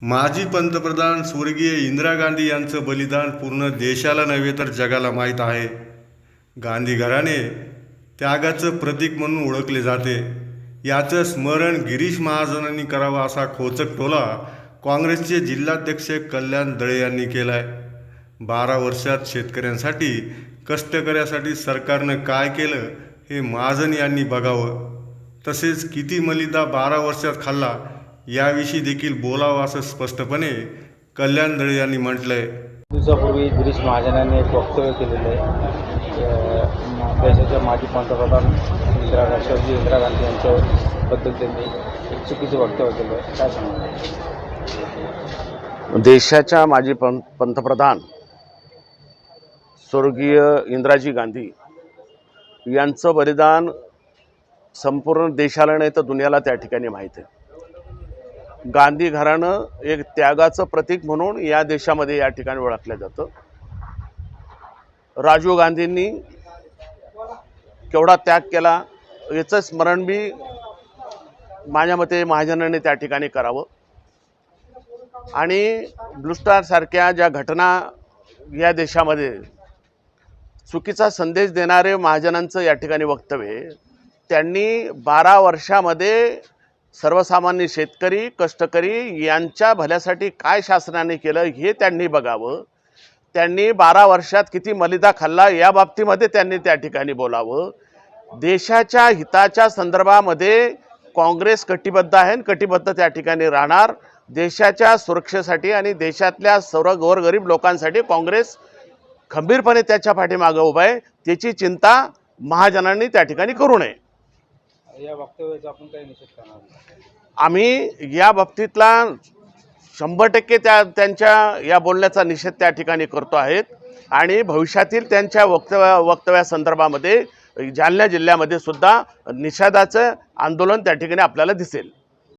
माजी पंतप्रधान स्वर्गीय इंदिरा गांधी यांचं बलिदान पूर्ण देशाला नव्हे तर जगाला माहीत आहे. गांधी घराणे त्यागाचं प्रतीक म्हणून ओळखले जाते. याचं स्मरण गिरीश महाजनांनी करावं असा खोचक टोला काँग्रेसचे जिल्हाध्यक्ष कल्याण दळे यांनी केलाय. 12 वर्षात शेतकऱ्यांसाठी कष्टकऱ्यासाठी सरकारनं काय केलं हे महाजन यांनी बघावं. तसेच किती मलिदा 12 वर्षात खाल्ला याविषयी देखील बोलावं असं स्पष्टपणे कल्याण दळे यांनी म्हटलंय. दिवसापूर्वी गिरीश महाजनांनी एक वक्तव्य केलेलं आहे. देशाच्या माजी पंतप्रधान इंदिरा गांधी यांच्याबद्दल त्यांनी एक चुकीचं वक्तव्य केलं आहे. काय सांगणार? देशाच्या माजी पंतप्रधान स्वर्गीय इंदिराजी गांधी यांचं बलिदान संपूर्ण देशाला नाही तर दुनियाला त्या ठिकाणी माहीत आहे. गांधी घराणं एक त्यागाचं प्रतीक म्हणून या देशामध्ये या ठिकाणी ओळखलं जातं. राजीव गांधींनी केवढा त्याग केला याचं स्मरण बी माझ्या मते महाजनांनी त्या ठिकाणी करावं. आणि ब्लू स्टार सारख्या ज्या घटना या देशामध्ये चुकीचा संदेश देणारे महाजनांचं या ठिकाणी वक्तव्य, त्यांनी 12 वर्षामध्ये सर्वसामान्य शेतकरी कष्टकरी यांच्या भल्यासाठी काय शासनाने केलं हे त्यांनी बघावं. त्यांनी 12 वर्षात किती मलिदा खाल्ला या बाबतीमध्ये त्यांनी त्या ठिकाणी बोलावं. देशाच्या हिताच्या संदर्भामध्ये काँग्रेस कटिबद्ध आहे आणि कटिबद्ध त्या ठिकाणी राहणार. देशाच्या सुरक्षेसाठी आणि देशातल्या सर्व गोरगरीब लोकांसाठी काँग्रेस खंबीरपणे त्याच्या पाठीमागे उभा आहे. त्याची चिंता महाजनांनी त्या ठिकाणी करू नये. या वक्तव्याचा आपण काही निषेध करणार? आम्ही या बाबतीतला 100% त्यांच्या या बोलण्याचा निषेध त्या ठिकाणी करतो आहेत. आणि भविष्यातील त्यांच्या वक्तव्यासंदर्भामध्ये जालना जिल्ह्यामध्ये सुद्धा निषेधाचं आंदोलन त्या ठिकाणी आपल्याला दिसेल.